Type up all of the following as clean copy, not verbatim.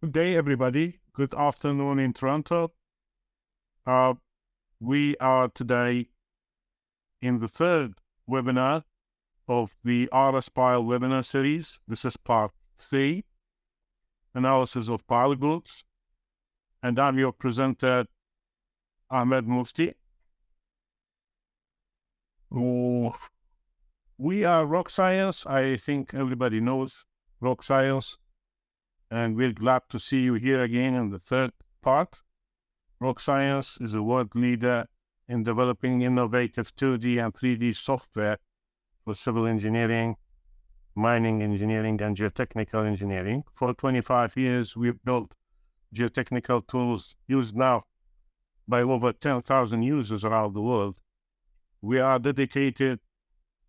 Good day, everybody. Good afternoon in Toronto. We are today in the third webinar of the RSPile Webinar series. This is part 3, analysis of pile groups. And I'm your presenter, Ahmed Mufty. We are Rock Science. I think everybody knows Rock Science. And we're glad to see you here again in the third part. Rock Science is a world leader in developing innovative 2D and 3D software for civil engineering, mining engineering, and geotechnical engineering. For 25 years, we've built geotechnical tools used now by over 10,000 users around the world. We are dedicated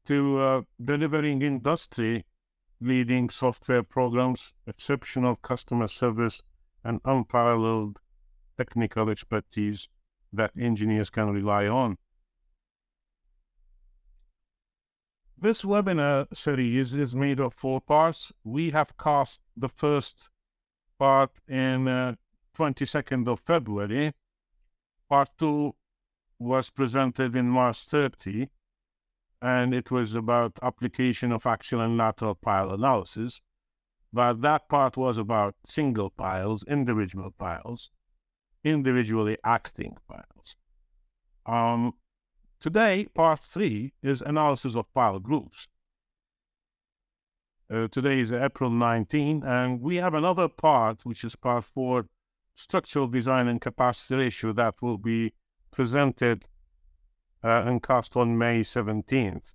to delivering industry-leading software programs, exceptional customer service, and unparalleled technical expertise that engineers can rely on. This webinar series is made of 4 parts. We have cast the first part in 22nd of February. Part 2 was presented in March 30, and it was about application of axial and lateral pile analysis. But that part was about single piles, individually acting piles. Today, part 3 is analysis of pile groups. Today is April 19, and we have another part, which is part 4, structural design and capacity ratio, that will be presented and cast on May 17th.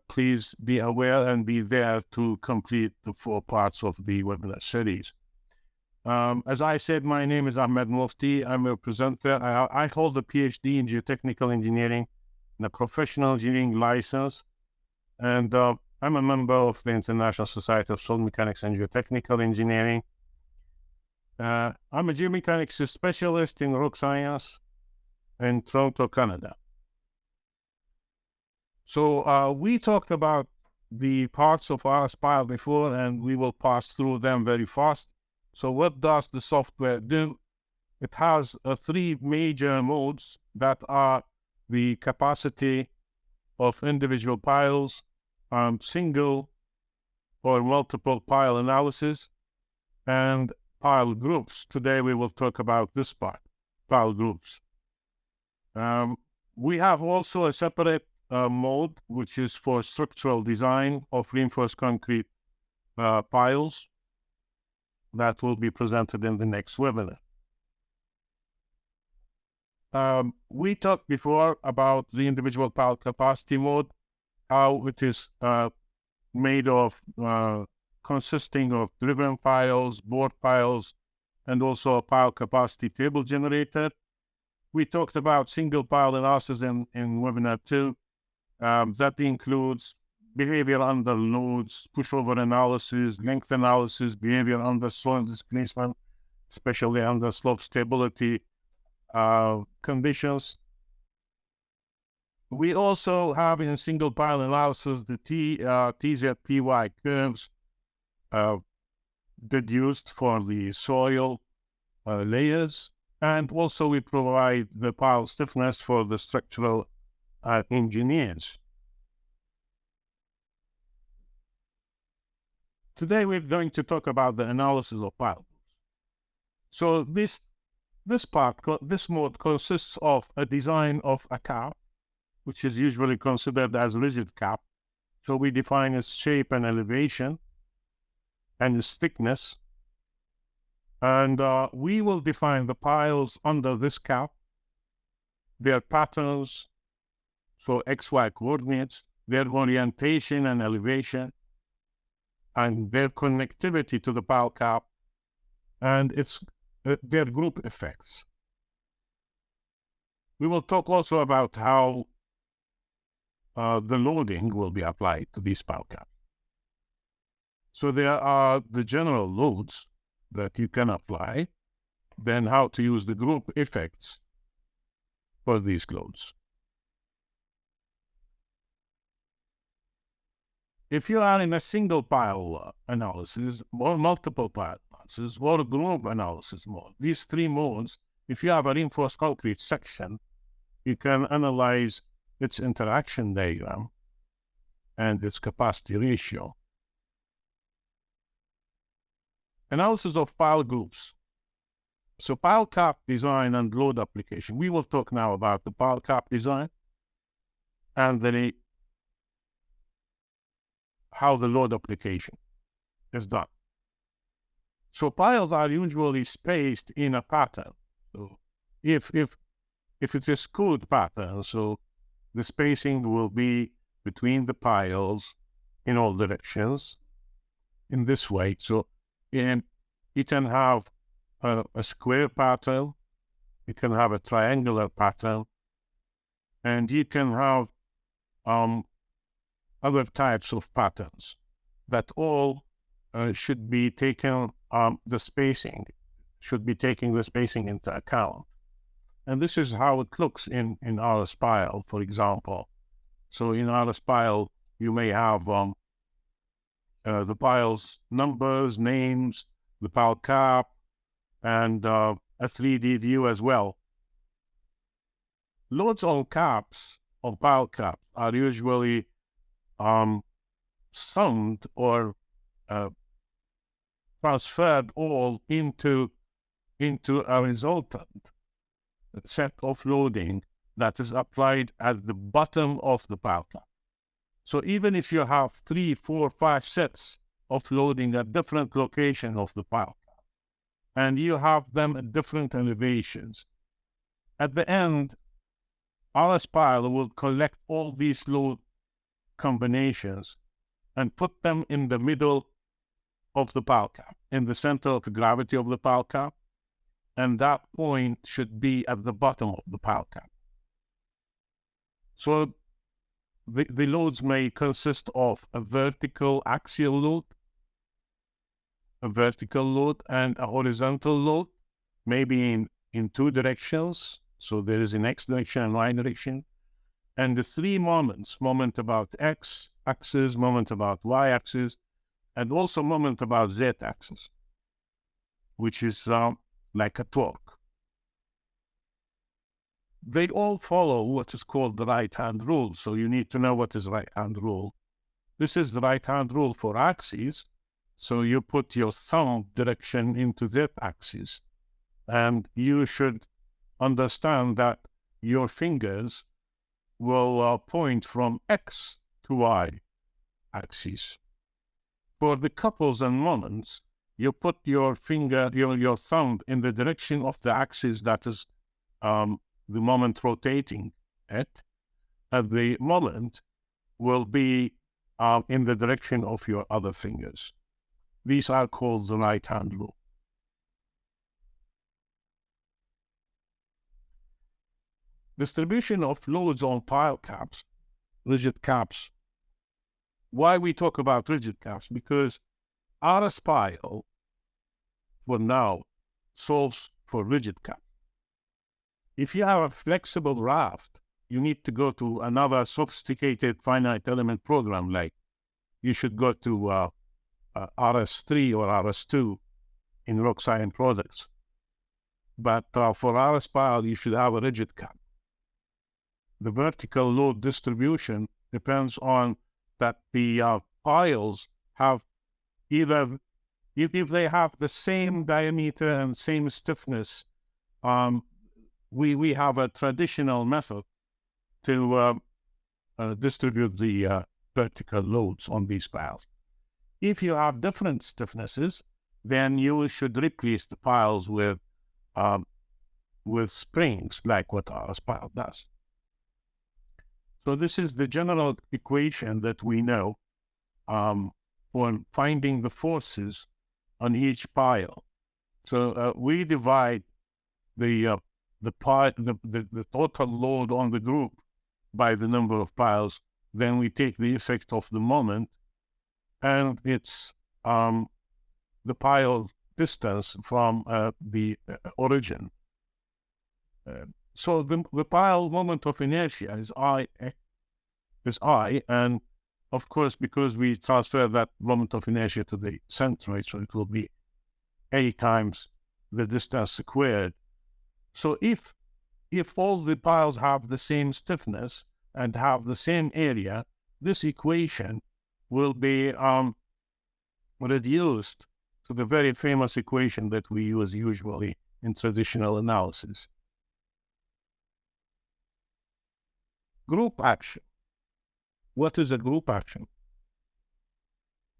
Please be aware and be there to complete the 4 parts of the webinar series. As I said, my name is Ahmed Mufty. I'm a presenter. I hold a PhD in geotechnical engineering and a professional engineering license. And I'm a member of the International Society of Soil Mechanics and Geotechnical Engineering. I'm a geomechanics specialist in rock science in Toronto, Canada. So we talked about the parts of RSPile before, and we will pass through them very fast. So what does the software do? It has 3 major modes that are the capacity of individual piles, single or multiple pile analysis, and pile groups. Today we will talk about this part, pile groups. We have also a separate mode, which is for structural design of reinforced concrete piles, that will be presented in the next webinar. We talked before about the individual pile capacity mode, how it is made of, consisting of driven piles, board piles, and also a pile capacity table generator. We talked about single pile analysis in webinar 2. That includes behavior under loads, pushover analysis, length analysis, behavior under soil displacement, especially under slope stability conditions. We also have in single pile analysis the TZPY curves deduced for the soil layers, and also we provide the pile stiffness for the structural engineers. Today we're going to talk about the analysis of pile groups. So this mode consists of a design of a cap, which is usually considered as rigid cap. So we define its shape and elevation and its thickness. And we will define the piles under this cap, their patterns, so XY coordinates, their orientation and elevation, and their connectivity to the pile cap, and their group effects. We will talk also about how the loading will be applied to these pile caps. So there are the general loads that you can apply, then how to use the group effects for these loads. If you are in a single pile analysis or multiple pile analysis or group analysis mode, these three modes, if you have a reinforced concrete section, you can analyze its interaction diagram and its capacity ratio. Analysis of pile groups. So pile cap design and load application. We will talk now about the pile cap design and then how the load application is done. So piles are usually spaced in a pattern. So if it's a skewed pattern, so the spacing will be between the piles in all directions in this way. So you can have a square pattern, you can have a triangular pattern, and you can have other types of patterns that all should be taken, the spacing should be taking the spacing into account. And this is how it looks in RSPile, for example. So in RSPile, you may have the piles numbers, names, the pile cap, and a 3D view as well. Loads on caps, on pile caps, are usually summed or transferred all into a resultant set of loading that is applied at the bottom of the pile cap. So even if you have 3, 4, 5 sets of loading at different locations of the pile cap, and you have them at different elevations, at the end, RSPile will collect all these load combinations and put them in the middle of the pile cap, in the center of the gravity of the pile cap, and that point should be at the bottom of the pile cap. So the loads may consist of a vertical axial load, and a horizontal load, maybe in two directions. So there is an X direction and Y direction. And the three moments, moment about X axis, moment about Y axis, and also moment about Z axis, which is like a torque. They all follow what is called the right-hand rule. So you need to know what is right-hand rule. This is the right-hand rule for axes. So you put your thumb direction into Z axis, and you should understand that your fingers will point from X to Y axis. For the couples and moments, you put your finger, your thumb in the direction of the axis that is the moment rotating it, and the moment will be in the direction of your other fingers. These are called the right-hand rule. Distribution of loads on pile caps, rigid caps. Why we talk about rigid caps? Because RSPile, for now, solves for rigid caps. If you have a flexible raft, you need to go to another sophisticated finite element program, like you should go to RS3 or RS2 in rock science products. But for RSPile, you should have a rigid cap. The vertical load distribution depends on that the piles have either, if they have the same diameter and same stiffness, we have a traditional method to distribute the vertical loads on these piles. If you have different stiffnesses, then you should replace the piles with springs, like what RSPile does. So this is the general equation that we know for finding the forces on each pile. So we divide the total load on the group by the number of piles. Then we take the effect of the moment, and it's the pile distance from the origin. So the pile moment of inertia is I, and of course, because we transfer that moment of inertia to the centroid, so it will be A times the distance squared. So if all the piles have the same stiffness and have the same area, this equation will be reduced to the very famous equation that we use usually in traditional analysis. Group action. What is a group action?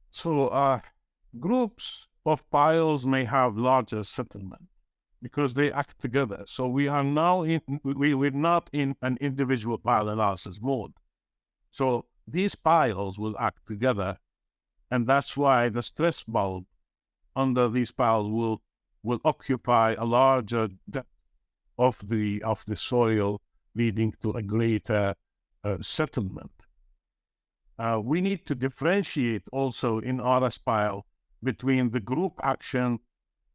So groups of piles may have larger settlement because they act together. So we are now we're not in an individual pile analysis mode. So these piles will act together, and that's why the stress bulb under these piles will occupy a larger depth of the soil, leading to a greater settlement. We need to differentiate also in RSPile between the group action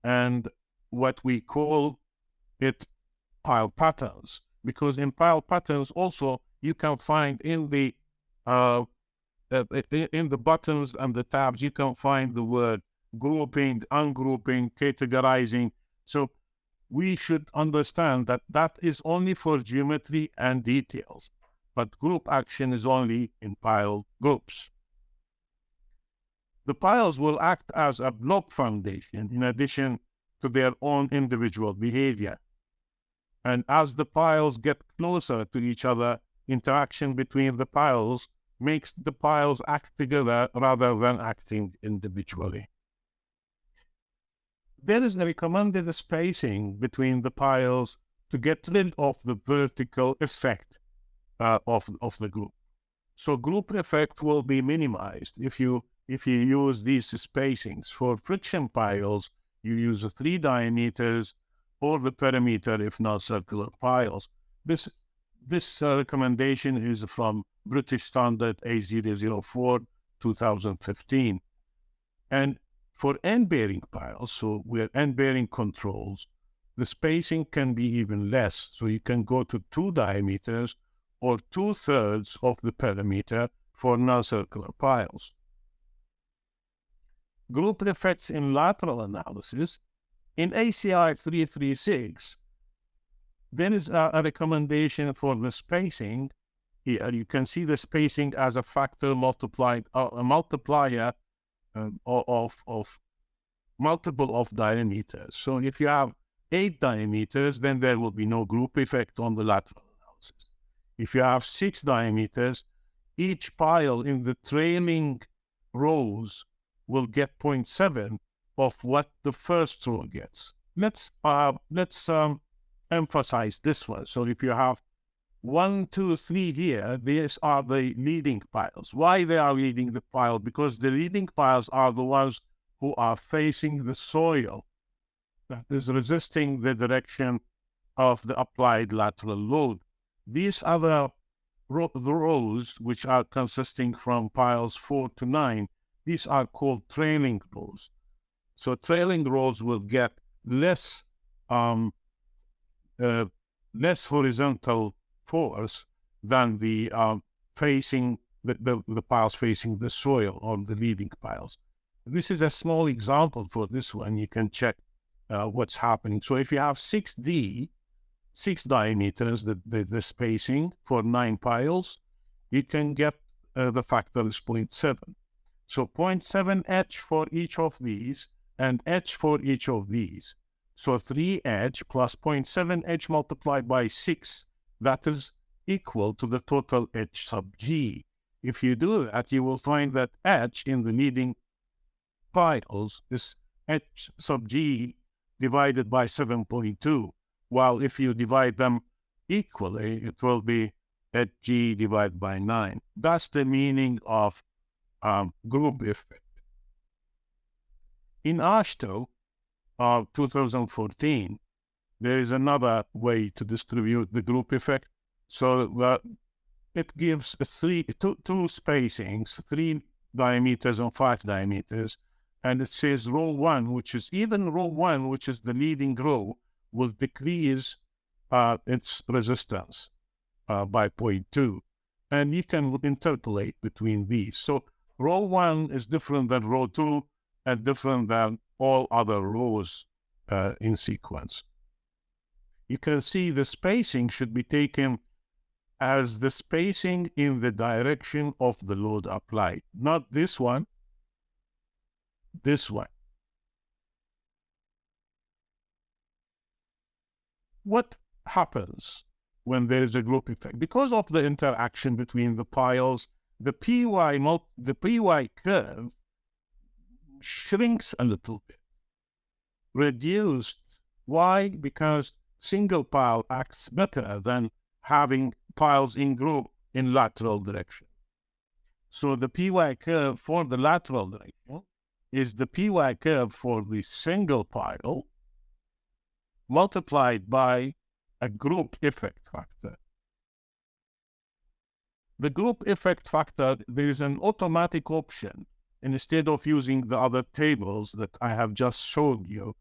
and what we call it pile patterns, because in pile patterns also you can find in the buttons and the tabs, you can find the word grouping, ungrouping, categorizing. So we should understand that that is only for geometry and details, but group action is only in pile groups. The piles will act as a block foundation in addition to their own individual behavior. And as the piles get closer to each other, interaction between the piles makes the piles act together rather than acting individually. There is a recommended spacing between the piles to get rid of the vertical effect of the group. So group effect will be minimized if you use these spacings. For friction piles, you use 3 diameters or the perimeter if not circular piles. This recommendation is from British Standard A004 2015. And for end-bearing piles, so where end-bearing controls, the spacing can be even less. So you can go to 2 diameters or 2/3 of the perimeter for non-circular piles. Group effects in lateral analysis. In ACI 336, there is a recommendation for the spacing. Here you can see the spacing as a factor multiplied, a multiplier of multiple of diameters. So if you have 8 diameters, then there will be no group effect on the lateral analysis. If you have 6 diameters, each pile in the trailing rows will get 0.7 of what the first row gets. Let's emphasize this one. So if you have 1, 2, 3 here, these are the leading piles. Why they are leading the pile? Because the leading piles are the ones who are facing the soil that is resisting the direction of the applied lateral load. These other the rows, which are consisting from piles 4 to 9, these are called trailing rows. So trailing rows will get less horizontal force than the the piles facing the soil or the leading piles. This is a small example for this one. You can check what's happening. So if you have 6 diameters, the spacing for 9 piles, you can get the factor is 0.7. So 0.7 H for each of these and H for each of these. So 3H plus 0.7 H multiplied by 6, that is equal to the total H sub G. If you do that, you will find that H in the leading piles is H sub G divided by 7.2, while if you divide them equally, it will be Hg divided by 9. That's the meaning of group effect. In AASHTO of 2014, there is another way to distribute the group effect. So it gives two spacings, 3 diameters and 5 diameters, and it says row 1, which is the leading row, will decrease its resistance by 0.2. and you can interpolate between these. So row 1 is different than row 2 and different than all other rows in sequence. You can see the spacing should be taken as the spacing in the direction of the load applied, not this one, this one. What happens when there is a group effect? Because of the interaction between the piles, the PY curve shrinks a little bit, reduced. Why? Because single pile acts better than having piles in group in lateral direction. So the PY curve for the lateral direction is the PY curve for the single pile multiplied by a group effect factor. The group effect factor, there is an automatic option. Instead of using the other tables that I have just showed you,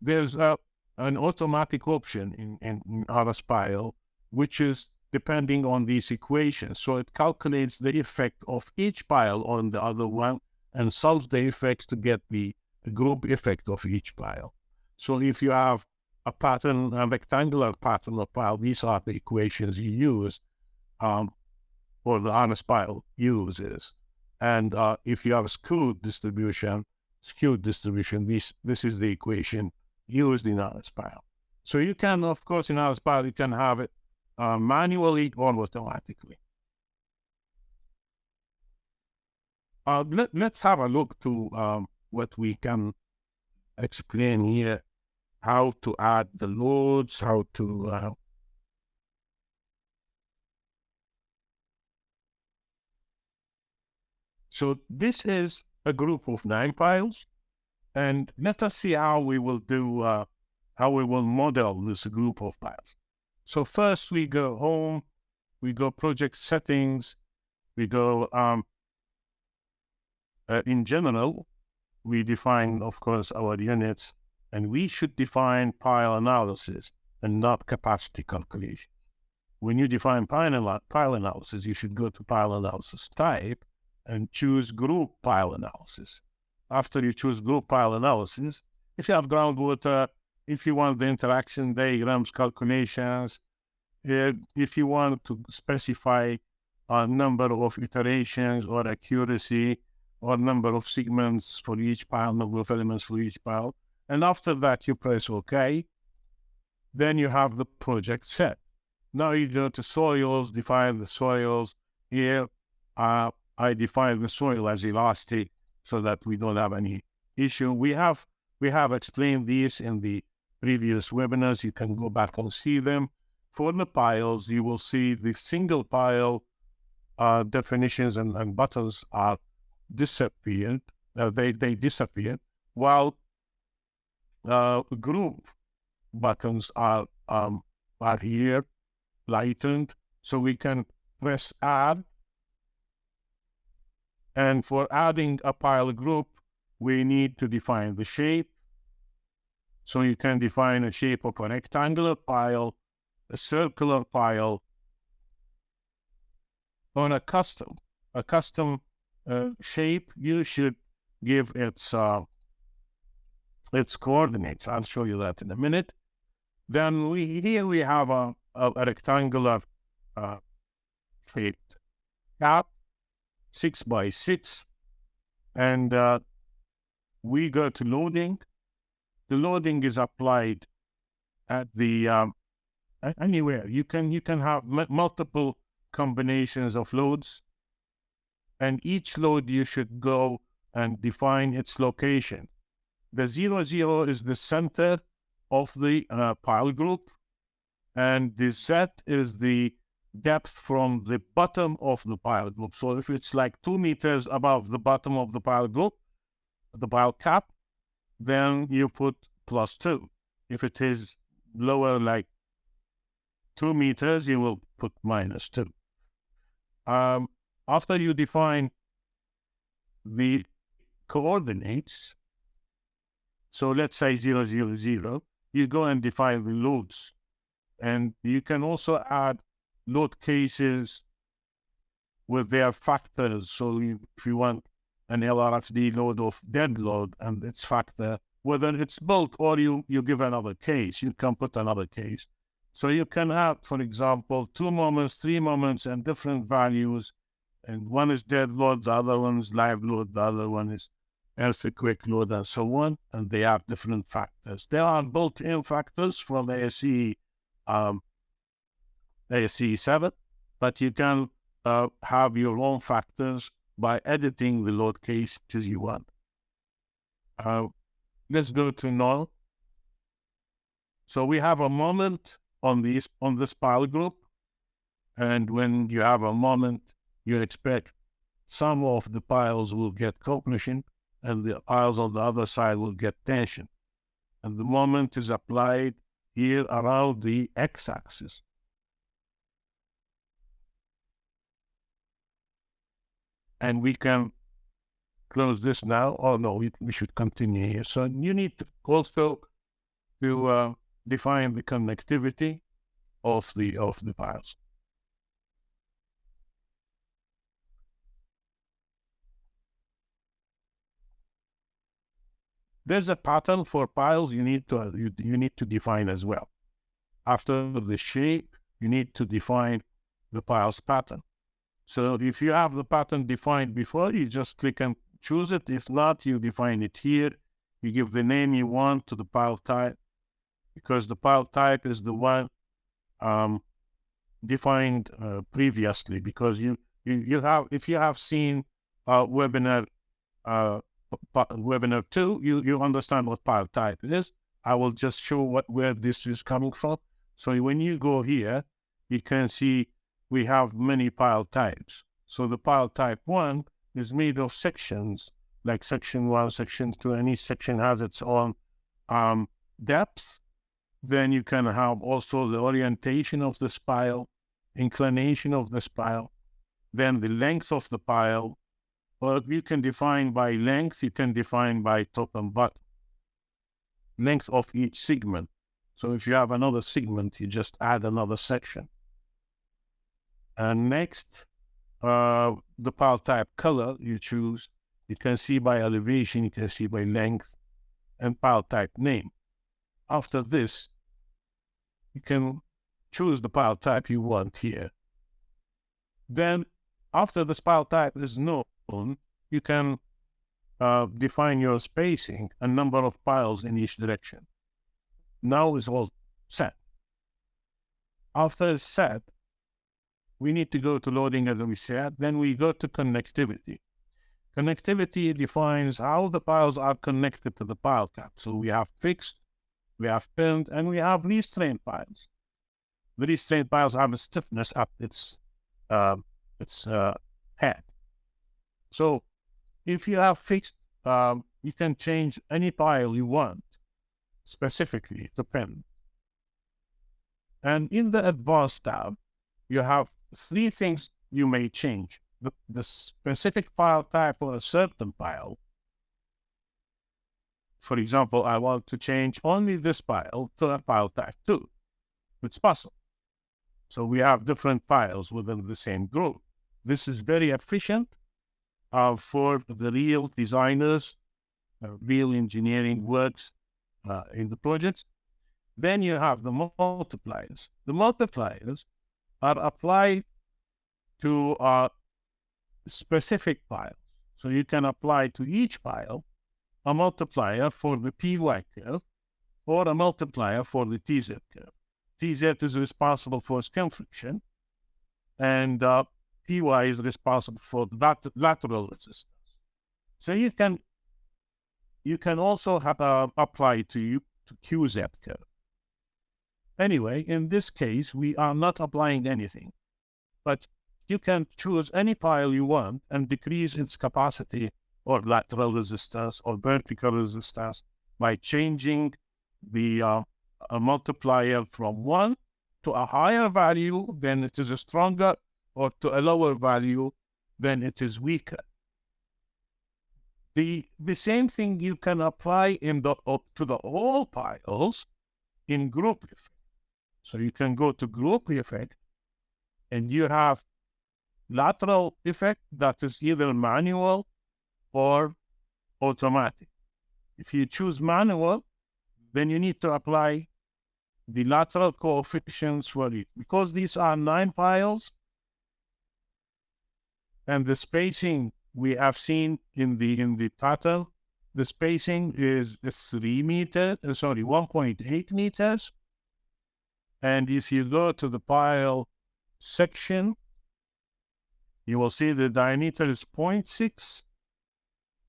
there's an automatic option in RSPile, which is depending on these equations. So it calculates the effect of each pile on the other one and solves the effects to get the group effect of each pile. So if you have a pattern, a rectangular pattern of pile, these are the equations you use, or the RSPile uses. And if you have a skewed distribution, this is the equation used in RSPile. So you can, of course, in RSPile, you can have it manually or automatically. Let's have a look to what we can explain here, how to add the loads, how to so this is a group of 9 piles, and let us see how we will do how we will model this group of piles. So first we go home, we go project settings, we go in general, we define, of course, our units, and we should define pile analysis and not capacity calculation. When you define pile analysis, you should go to pile analysis type and choose group pile analysis. After you choose group pile analysis, if you have groundwater, if you want the interaction diagrams calculations, if you want to specify a number of iterations or accuracy or number of segments for each pile, number of elements for each pile, and after that you press OK, then you have the project set. Now you go to soils, define the soils. Here I define the soil as elastic so that we don't have any issue. We have explained these in the previous webinars. You can go back and see them. For the piles, you will see the single pile definitions and buttons are disappeared. They disappeared, while group buttons are here, lightened, so we can press add. And for adding a pile group, we need to define the shape. So you can define a shape of a rectangular pile, a circular pile, or a custom shape. You should give its coordinates. I'll show you that in a minute. Then here we have a rectangular shaped cap, 6 by 6, and we go to loading. The loading is applied at the anywhere. You can have multiple combinations of loads, and each load you should go and define its location. The 0, 0 is the center of the pile group, and the Z is the depth from the bottom of the pile group. So if it's like 2 meters above the bottom of the pile group, the pile cap, then you put +2. If it is lower, like 2 meters, you will put -2. After you define the coordinates, so let's say 0, 0, 0, you go and define the loads. And you can also add load cases with their factors. So if you want an LRFD load of dead load and its factor, whether it's built or you give another case, you can put another case. So you can have, for example, 2 moments, 3 moments, and different values. And one is dead load, the other one is live load, the other one is earthquake load, and so on. And they have different factors. There are built-in factors from ASCE 7, but you can have your own factors by editing the load case as you want. Let's go to null. So we have a moment on this pile group, and when you have a moment, you expect some of the piles will get compression and the piles on the other side will get tension. And the moment is applied here around the x-axis. And we can close this now. Oh no, we should continue here. So you need to also to define the connectivity of the piles. There's a pattern for piles you need to define as well. After the shape, you need to define the piles pattern. So if you have the pattern defined before, you just click and choose it. If not, you define it here. You give the name you want to the pile type, because the pile type is the one defined previously. Because you have, if you have seen webinar 2, you understand what pile type is. I will just show where this is coming from. So when you go here, you can see we have many pile types. So the pile type 1 is made of sections, like section 1, section 2, and each section has its own depth. Then you can have also the orientation of this pile, inclination of this pile, then the length of the pile, or you can define by length, you can define by top and bottom. Length of each segment. So if you have another segment, you just add another section. And next, the pile type color you choose. You can see by elevation, you can see by length, and pile type name. After this, you can choose the pile type you want here. Then, after this pile type is known, you can define your spacing and number of piles in each direction. Now it's all set. After it's set, we need to go to loading, as we said. Then we go to connectivity. Connectivity defines how the piles are connected to the pile cap. So we have fixed, we have pinned, and we have restrained piles. The restrained piles have a stiffness at its head. So if you have fixed, you can change any pile you want specifically to pin. And in the advanced tab, you have 3 things you may change. The specific pile type for a certain pile. For example, I want to change only this pile to a pile type 2. It's possible. So we have different piles within the same group. This is very efficient for the real designers, real engineering works in the projects. Then you have the multipliers. The multipliers are applied to specific piles. So you can apply to each pile a multiplier for the PY curve or a multiplier for the TZ curve. TZ is responsible for skin friction, and PY is responsible for lateral resistance. So you can also apply to QZ curve. Anyway, in this case, we are not applying anything, but you can choose any pile you want and decrease its capacity or lateral resistance or vertical resistance by changing the multiplier from 1 to a higher value, then it is stronger, or to a lower value, then it is weaker. The same thing you can apply to the all piles in group effect. So you can go to group effect and you have lateral effect that is either manual or automatic. If you choose manual, then you need to apply the lateral coefficients for it. Because these are 9 piles, and the spacing we have seen in the pattern, the spacing is 1.8 meters. And if you go to the pile section, you will see the diameter is 0.6.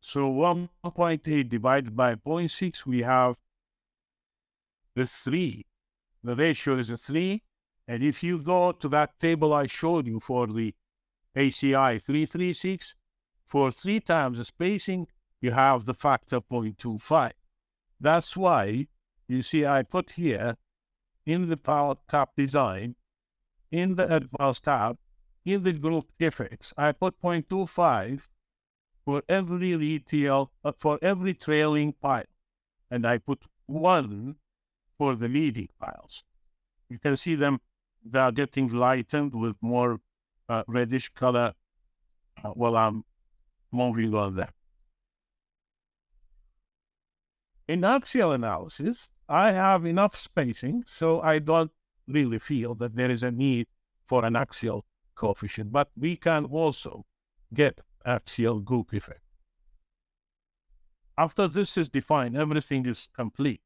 So 1.8 divided by 0.6, we have the 3. The ratio is a 3. And if you go to that table I showed you for the ACI 336, for 3 times the spacing, you have the factor 0.25. That's why you see I put here in the power cap design, in the advanced tab, in the group effects, I put 0.25 for every trailing pile, and I put 1 for the leading piles. You can see them; they are getting lightened with more reddish color while I'm moving on them. In axial analysis, I have enough spacing, so I don't really feel that there is a need for an axial coefficient, but we can also get axial group effect. After this is defined, everything is complete.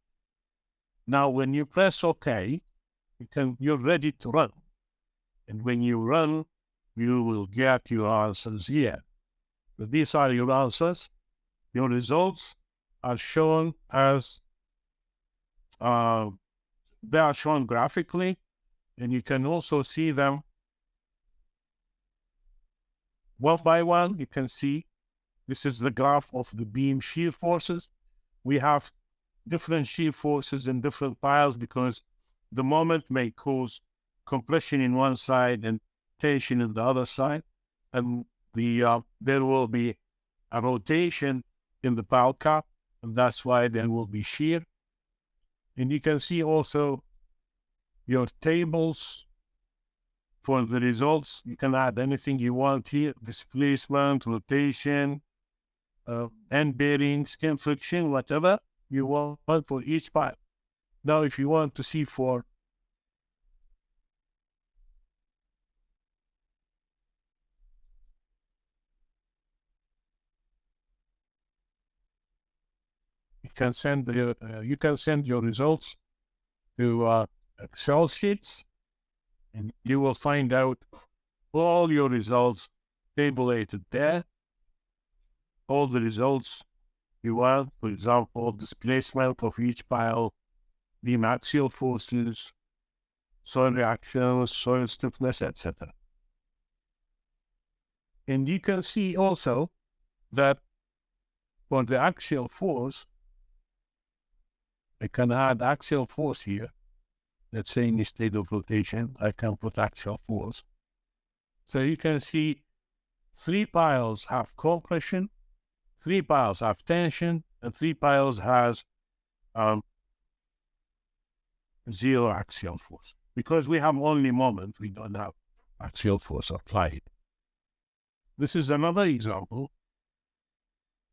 Now, when you press OK, you're ready to run. And when you run, you will get your answers here. So these are your answers. Your results are shown as they are shown graphically, and you can also see them one by one. You can see this is the graph of the beam shear forces. We have different shear forces in different piles because the moment may cause compression in one side and tension in the other side, and there will be a rotation in the pile cap, and that's why there will be shear. And you can see also your tables for the results. You can add anything you want here: displacement, rotation, end bearing, skin friction, whatever you want for each pile. Now, if you want to see for you can send your results to Excel sheets, and you will find out all your results tabulated there. All the results you want, for example, displacement of each pile, beam axial forces, soil reactions, soil stiffness, etc. And you can see also that for the axial force, I can add axial force here. Let's say in the state of rotation, I can put axial force. So you can see 3 piles have compression, 3 piles have tension, and 3 piles has 0 axial force. Because we have only moment, we don't have axial force applied. This is another example.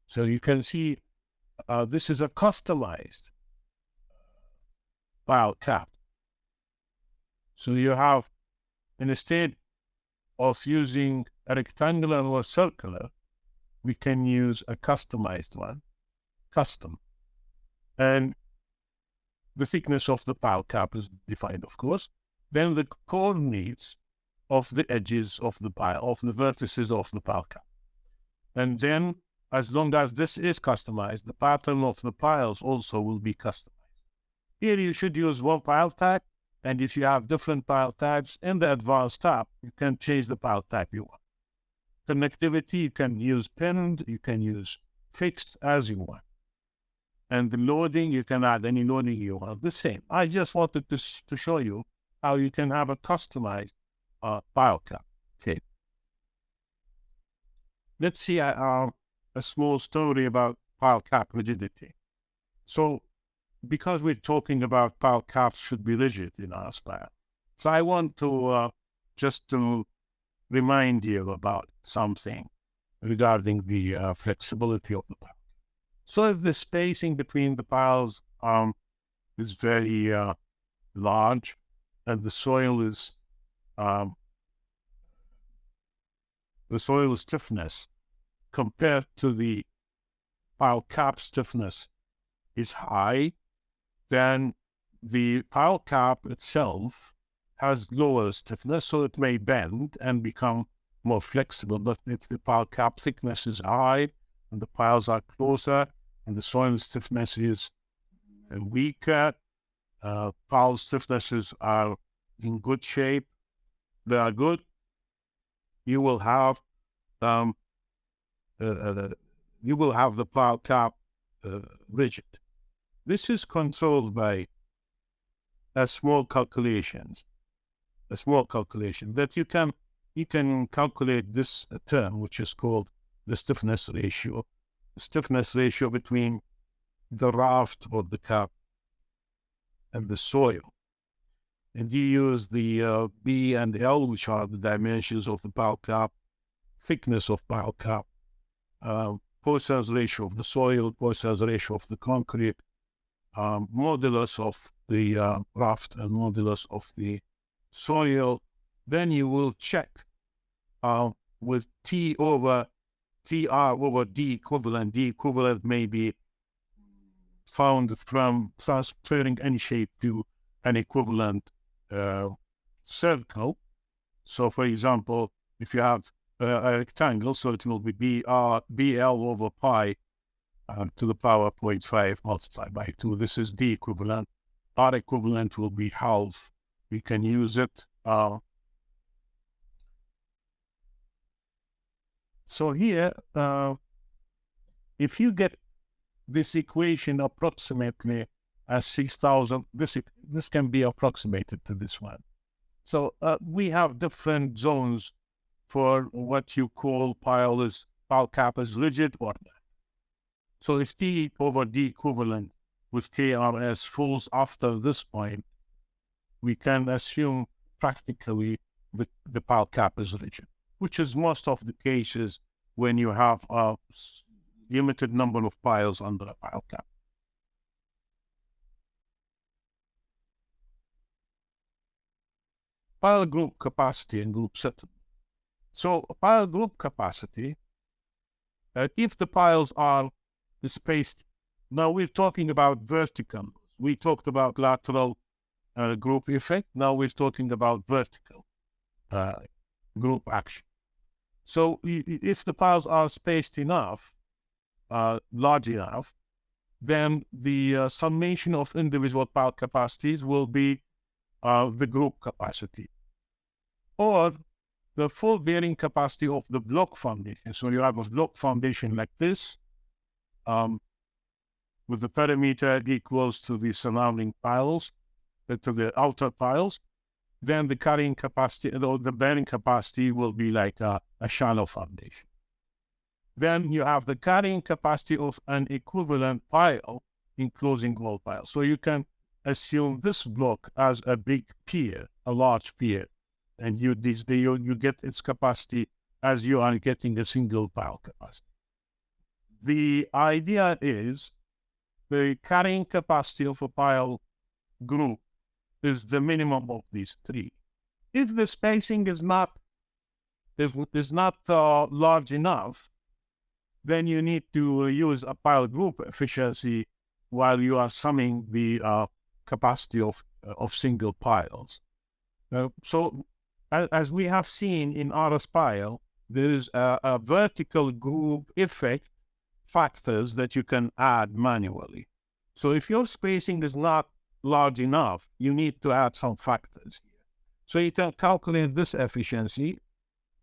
So you can see this is a customized pile cap. So you have, instead of using a rectangular or circular, we can use a customized one, custom. And the thickness of the pile cap is defined, of course. Then the coordinates of the edges of the pile, of the vertices of the pile cap. And then, as long as this is customized, the pattern of the piles also will be customized. Here you should use one pile type, and if you have different pile types in the advanced tab, you can change the pile type you want. Connectivity, you can use pinned, you can use fixed as you want. And the loading, you can add any loading you want, the same. I just wanted to show you how you can have a customized pile cap. Okay. Let's see a small story about pile cap rigidity. So, because we're talking about pile caps should be rigid in RSPile, so I want to just to remind you about something regarding the flexibility of the pile. So if the spacing between the piles is very large, and the soil stiffness compared to the pile cap stiffness is high, then the pile cap itself has lower stiffness, so it may bend and become more flexible. But if the pile cap thickness is high and the piles are closer and the soil stiffness is weaker, pile stiffnesses are in good shape, they are good, you will have the pile cap rigid. This is controlled by a small calculation that you can calculate this term, which is called the stiffness ratio between the raft or the cap and the soil. And you use the B and L, which are the dimensions of the pile cap, thickness of pile cap, Poisson's ratio of the soil, Poisson's ratio of the concrete, modulus of the raft and modulus of the soil. Then you will check with TR over D equivalent. D equivalent may be found from transferring any shape to an equivalent circle. So, for example, if you have a rectangle, so it will be BL over pi to the power 0.5 multiplied by 2. This is D equivalent. R equivalent will be half. We can use it. So here, if you get this equation approximately as 6,000, this can be approximated to this one. So we have different zones for what you call pile cap is rigid or not. So if T over D equivalent with KRS falls after this point, we can assume practically the pile cap is rigid, which is most of the cases when you have a limited number of piles under a pile cap. Pile group capacity and group settlement. So pile group capacity, if the piles are spaced, now we're talking about vertical. We talked about lateral group effect. Now we're talking about vertical group action. So if the piles are spaced enough, large enough, then the summation of individual pile capacities will be the group capacity, or the full bearing capacity of the block foundation. So you have a block foundation like this, with the perimeter equals to the surrounding piles, to the outer piles. Then the carrying capacity, the bearing capacity will be like a shallow foundation. Then you have the carrying capacity of an equivalent pile enclosing all piles. So you can assume this block as a big pier, a large pier, and you get its capacity as you are getting a single pile capacity. The idea is the carrying capacity of a pile group is the minimum of these three. If the spacing is not large enough, then you need to use a pile group efficiency while you are summing the capacity of single piles. So as we have seen in RSPile, there is a vertical group effect factors that you can add manually. So if your spacing is not large enough, you need to add some factors here. So you can calculate this efficiency,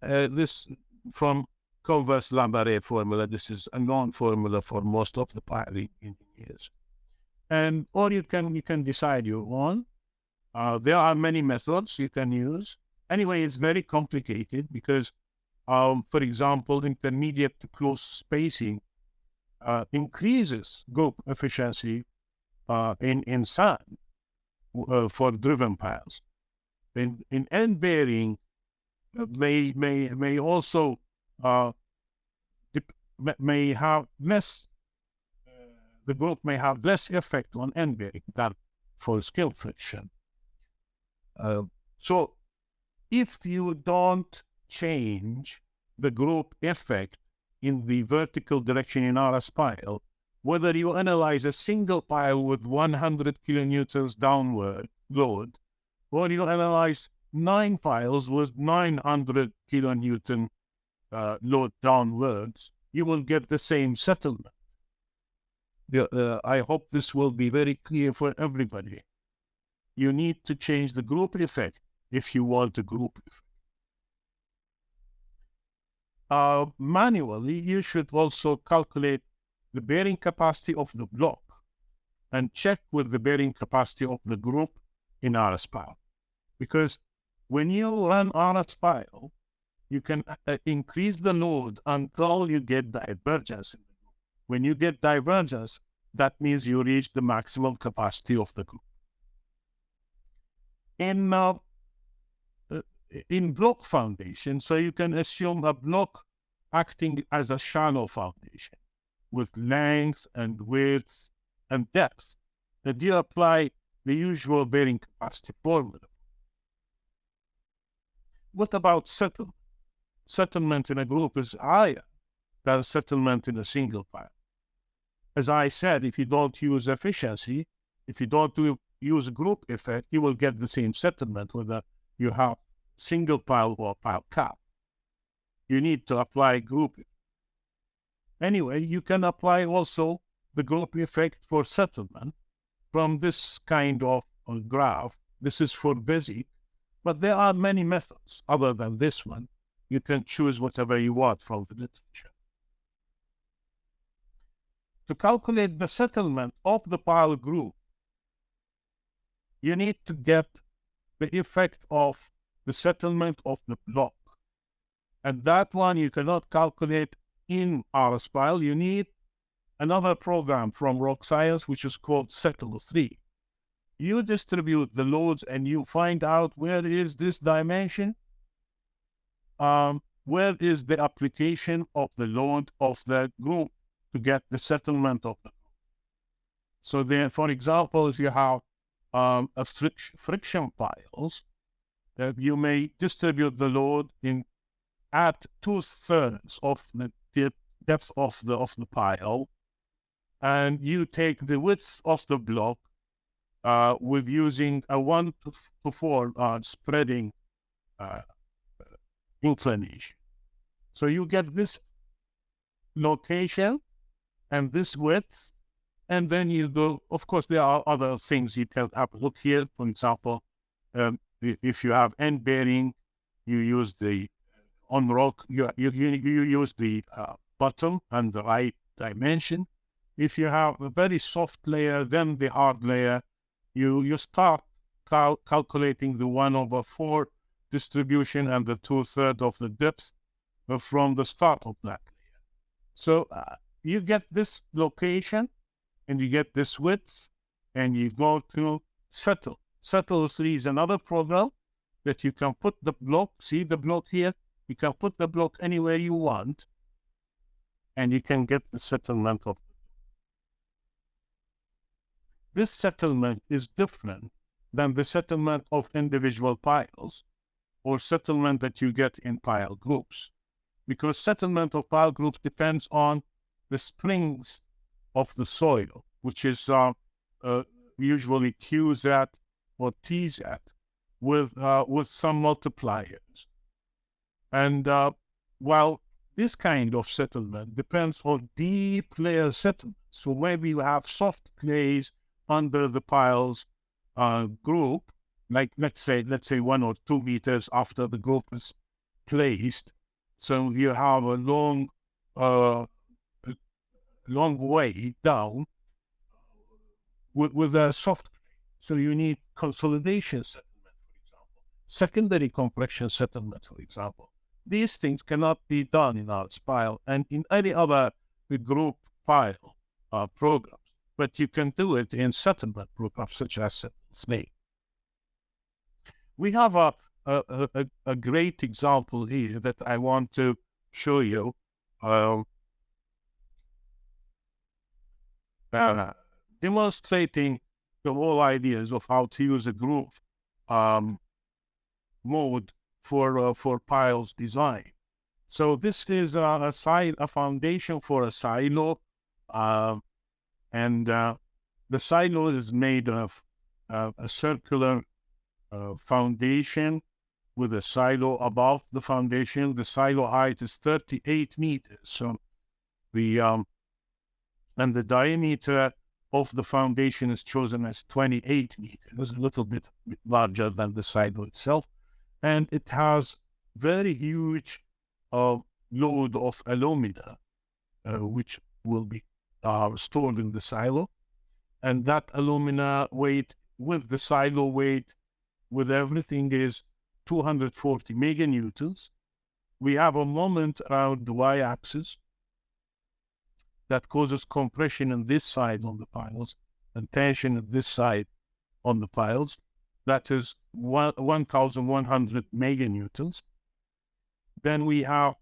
this from Converse-Lambaré formula. This is a known formula for most of the piling engineers. Or you can decide your own. There are many methods you can use. Anyway, it's very complicated because, for example, intermediate to close spacing increases group efficiency in sand for driven piles. In end bearing, may also may have less. The group may have less effect on end bearing than full scale friction. So if you don't change the group effect in the vertical direction in RSPile, whether you analyze a single pile with 100 kilonewtons downward load, or you analyze 9 piles with 900 kilonewton load downwards, you will get the same settlement. I hope this will be very clear for everybody. You need to change the group effect if you want a group effect. Manually, you should also calculate the bearing capacity of the block and check with the bearing capacity of the group in RSPile. Because when you run RSPile, you can increase the load until you get divergence. When you get divergence, that means you reach the maximum capacity of the group. In block foundation, so you can assume a block acting as a shallow foundation with length and width and depth, and you apply the usual bearing capacity formula. What about settlement? Settlement in a group is higher than settlement in a single pile. As I said, if you don't use efficiency, if you don't use group effect, you will get the same settlement whether you have single pile or pile cap. You need to apply group effect. Anyway, you can apply also the group effect for settlement from this kind of graph. This is for basic, but there are many methods other than this one. You can choose whatever you want from the literature. To calculate the settlement of the pile group, you need to get the effect of the settlement of the block. And that one you cannot calculate in RSPile. You need another program from Rock Science, which is called Settle3. You distribute the loads and you find out where is this dimension, where is the application of the load of the group to get the settlement of the group. So then, for example, if you have a friction piles, you may distribute the load at 2/3 of the depth of the pile, and you take the width of the block with using a 1:4 spreading inclination. So you get this location and this width, and then you go. Of course, there are other things you can have a look here. For example, if you have end bearing, you use the on rock. You use the bottom and the right dimension. If you have a very soft layer, then the hard layer, you start calculating the 1/4 distribution and the 2/3 of the depth from the start of that layer. So you get this location and you get this width, and you go to settle. Settle3 is another program that you can put the block. See the block here? You can put the block anywhere you want, and you can get the settlement of it. This settlement is different than the settlement of individual piles or settlement that you get in pile groups, because settlement of pile groups depends on the springs of the soil, which is usually QZ or TZ with some multipliers. And while this kind of settlement depends on deep layer settlement, so maybe you have soft clays under the piles group, like let's say 1 or 2 meters after the group is placed. So you have a long way down with a soft clay. So you need consolidation settlement, for example, secondary compression settlement, for example. These things cannot be done in RSPile and in any other group pile programs, but you can do it in settlement programs such as Settle3. We have a great example here that I want to show you, demonstrating the whole ideas of how to use a group mode for piles design. So this is a foundation for a silo, and the silo is made of a circular foundation with a silo above the foundation. The silo height is 38 meters. So and the diameter of the foundation is chosen as 28 meters, a little bit larger than the silo itself. And it has very huge load of alumina, which will be stored in the silo. And that alumina weight with the silo weight, with everything, is 240 meganewtons. We have a moment around the y-axis that causes compression on this side on the piles and tension on this side on the piles. That is 1,100 meganewtons. Then we have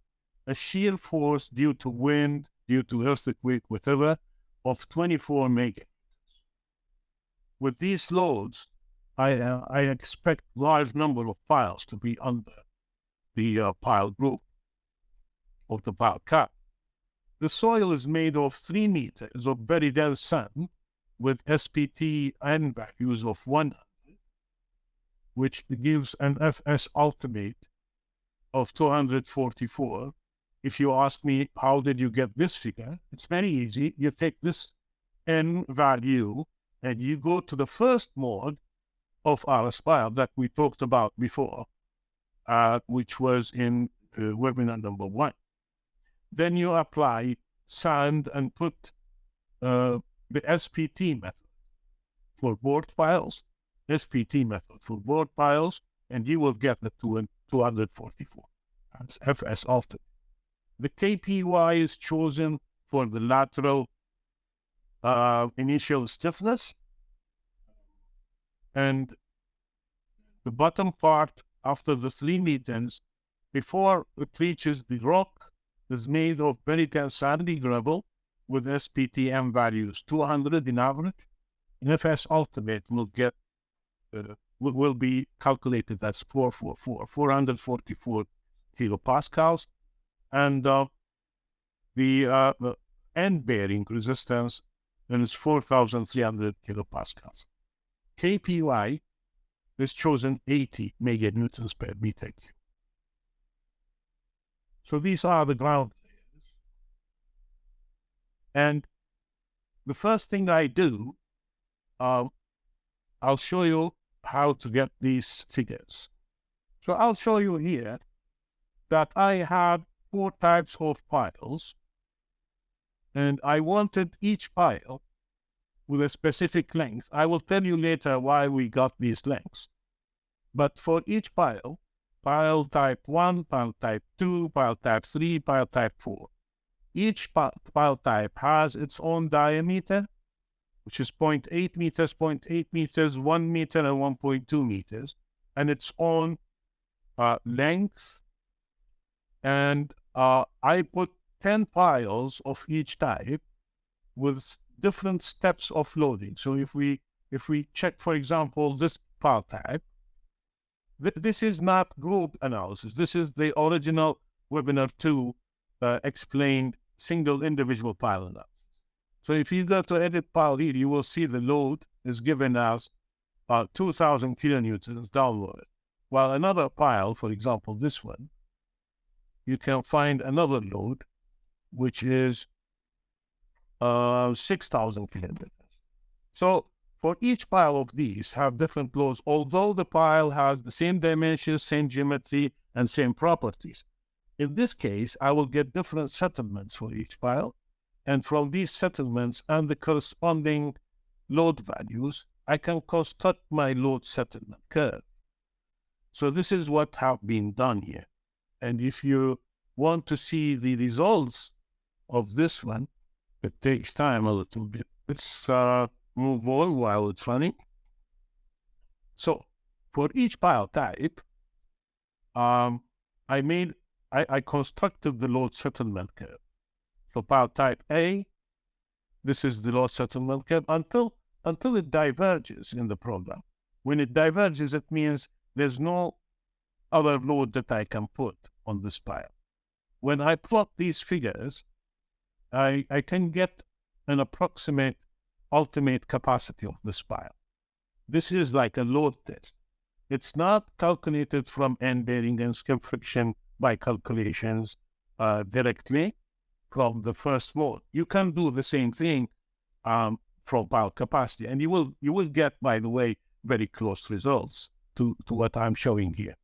a shear force due to wind, due to earthquake, whatever, of 24 meganewtons. With these loads, I expect large number of piles to be under the pile group of the pile cap. The soil is made of 3 meters of very dense sand with SPT N values of 100, which gives an FS ultimate of 244. If you ask me, how did you get this figure? It's very easy. You take this N value and you go to the first mode of RSPile that we talked about before, which was in webinar number 1. Then you apply sand and put the SPT method for board piles, SPT method for board piles, and you will get the 244. That's FS ultimate. The KPY is chosen for the lateral initial stiffness, and the bottom part after the 3 meters, before it reaches the rock, is made of very dense sandy gravel with SPTM values 200 in average. And FS ultimate will be calculated as 444 kilopascals, and the end bearing resistance is 4,300 kilopascals. KPY is chosen 80 meganewtons per meter cube. So these are the ground layers. And the first thing I do, I'll show you how to get these figures. So I'll show you here that I had 4 types of piles, and I wanted each pile with a specific length. I will tell you later why we got these lengths. But for each pile type 1, pile type 2, pile type 3, pile type 4, each pile type has its own diameter, which is 0.8 meters, 0.8 meters, 1 meter, and 1.2 meters, and its own length. And I put 10 piles of each type with different steps of loading. So if we check, for example, this pile type, this is not group analysis. This is the original webinar 2 explained single individual pile analysis. So if you go to edit pile here, you will see the load is given as 2,000 kilonewtons downloaded. While another pile, for example, this one, you can find another load, which is 6,000 kilonewtons. So for each pile of these have different loads, although the pile has the same dimensions, same geometry, and same properties. In this case, I will get different settlements for each pile, and from these settlements and the corresponding load values, I can construct my load settlement curve. So this is what have been done here. And if you want to see the results of this one, it takes time a little bit. Let's move on while it's running. So for each pile type, I constructed the load settlement curve. For pile type A, this is the load settlement curve until it diverges in the program. When it diverges, it means there's no other load that I can put on this pile. When I plot these figures, I can get an approximate ultimate capacity of this pile. This is like a load test. It's not calculated from end bearing and skip friction by calculations directly from the first load. You can do the same thing from pile capacity, and you will get, by the way, very close results to what I'm showing here.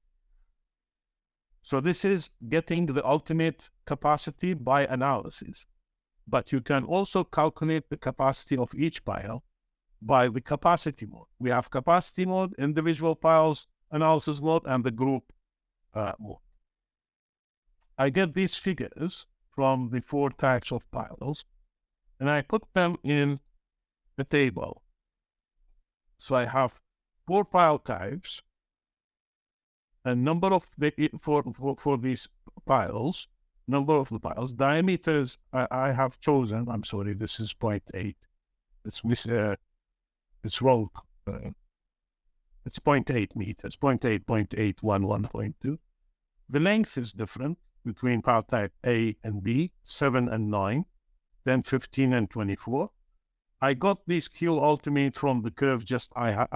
So this is getting the ultimate capacity by analysis. But you can also calculate the capacity of each pile by the capacity mode. We have capacity mode, individual piles analysis mode, and the group mode. I get these figures from the 4 types of piles, and I put them in the table. So I have 4 pile types, a number of for these piles, number of the piles, diameters I have chosen. I'm sorry, this is 0.8. It's wrong. It's 0.8 meters, 0.8, 0.8, 1.2. The length is different between pile type A and B, 7 and 9, then 15 and 24. I got this Q ultimate from the curve I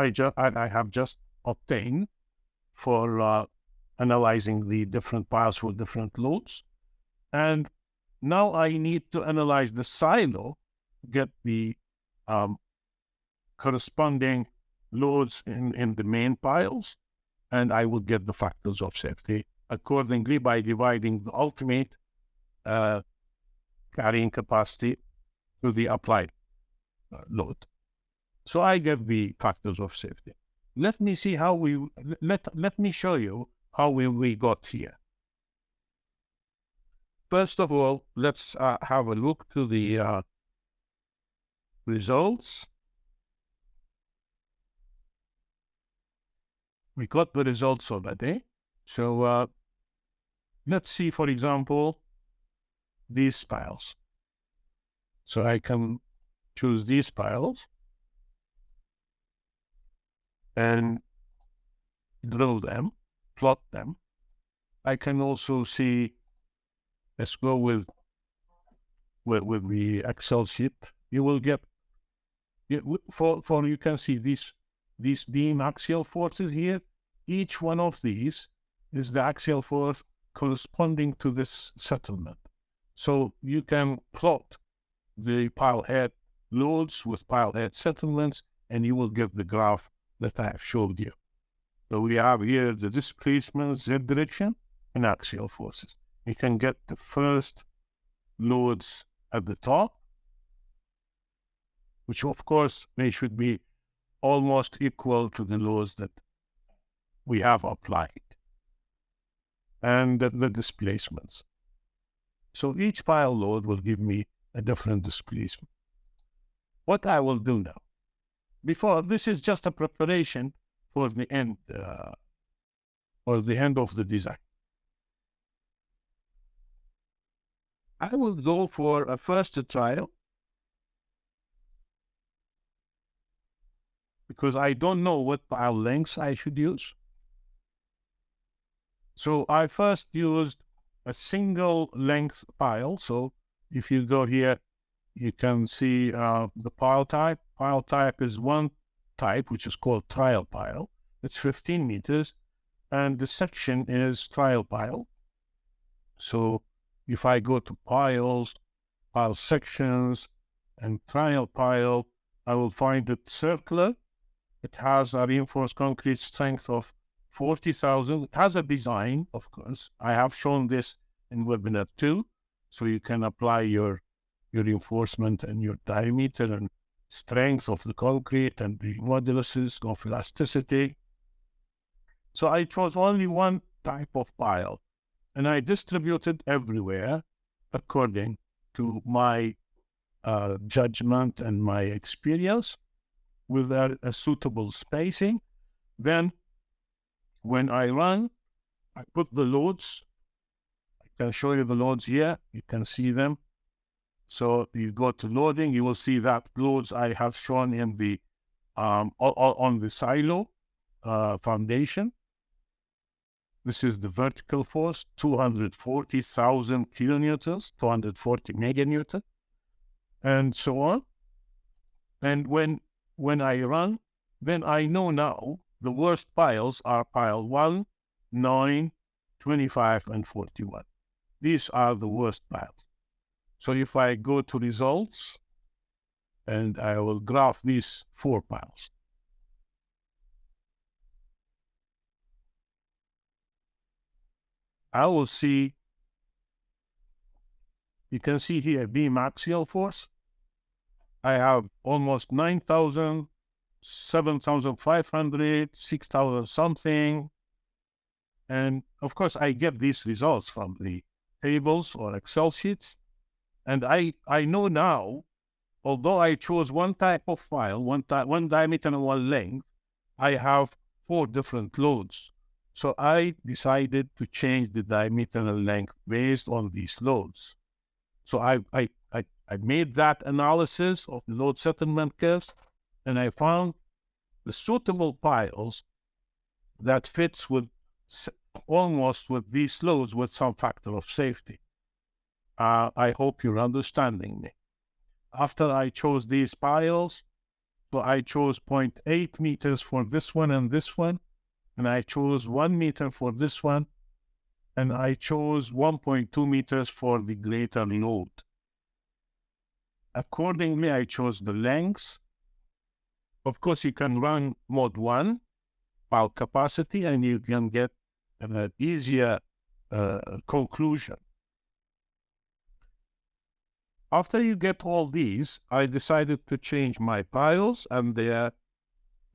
have just obtained for analyzing the different piles for different loads. And now I need to analyze the silo, get the corresponding loads in the main piles, and I will get the factors of safety accordingly by dividing the ultimate carrying capacity to the applied load. So I get the factors of safety. Let me see how let me show you how we got here. First of all, let's have a look to the results. We got the results already. So let's see, for example, these piles. So I can choose these piles and drill them, plot them. I can also see, let's go with the Excel sheet. You will get, you can see these beam axial forces here. Each one of these is the axial force corresponding to this settlement. So you can plot the pile head loads with pile head settlements, and you will get the graph that I have showed you. So we have here the displacement, Z direction, and axial forces. You can get the first loads at the top, which of course they should be almost equal to the loads that we have applied, and the displacements. So each pile load will give me a different displacement. What I will do now, before this is just a preparation for the end, or the end of the design. I will go for a first trial because I don't know what pile lengths I should use. So I first used a single length pile. So if you go here, you can see the pile type. Pile type is one type, which is called trial pile. It's 15 meters, and the section is trial pile. So if I go to piles, pile sections, and trial pile, I will find it circular. It has a reinforced concrete strength of 40,000. It has a design, of course. I have shown this in webinar 2, so you can apply your reinforcement and your diameter and strength of the concrete and the moduluses of elasticity. So I chose only one type of pile, and I distributed everywhere according to my judgment and my experience with a suitable spacing. Then when I run, I put the loads. I can show you the loads here. You can see them. So you go to loading, you will see that loads I have shown in the on the silo foundation. This is the vertical force, 240,000 kilonewtons, 240 meganewton, and so on. And when I run, then I know now the worst piles are pile 1, 9, 25, and 41. These are the worst piles. So if I go to results, and I will graph these 4 piles. I will see, you can see here beam axial force. I have almost 9,000, 7,500, 6,000 something. And of course, I get these results from the tables or Excel sheets. And I know now, although I chose one type of file, one diameter and one length, I have 4 different loads. So I decided to change the diameter and length based on these loads. So I made that analysis of the load settlement curves, and I found the suitable piles that fits with almost with these loads with some factor of safety. I hope you're understanding me. After I chose these piles, so I chose 0.8 meters for this one and this one, and I chose 1 meter for this one, and I chose 1.2 meters for the greater load. Accordingly, I chose the lengths. Of course, you can run mode 1, pile capacity, and you can get an easier conclusion. After you get all these, I decided to change my piles and their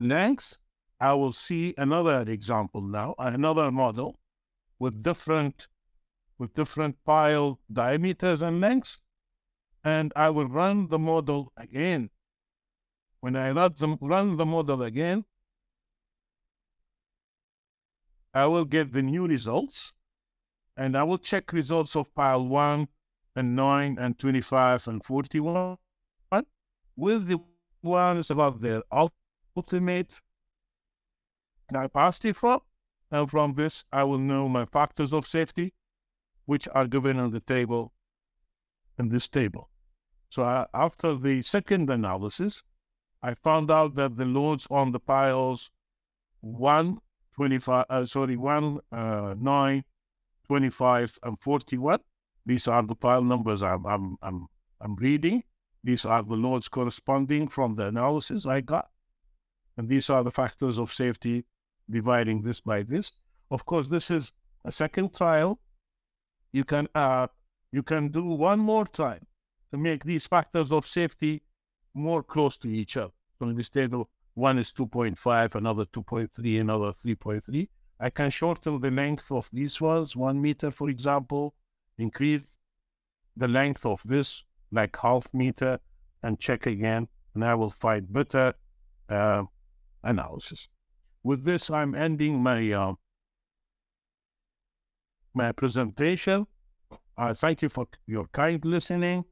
lengths. I will see another example now, another model with different pile diameters and lengths, and I will run the model again. When I run the model again, I will get the new results, and I will check results of pile 1 and 9 and 25 and 41 with the ones about their ultimate capacity from, and from this I will know my factors of safety, which are given in the table, in this table. So after the second analysis, I found out that the loads on the piles 1, 9, 25, and 41. These are the pile numbers I'm reading. These are the loads corresponding from the analysis I got. And these are the factors of safety, dividing this by this. Of course, this is a second trial. You can do one more time to make these factors of safety more close to each other. So instead of one is 2.5, another 2.3, another 3.3, I can shorten the length of these ones, 1 meter, for example, increase the length of this, like 0.5 meter, and check again, and I will find better analysis. With this, I'm ending my my presentation. Thank you for your kind listening.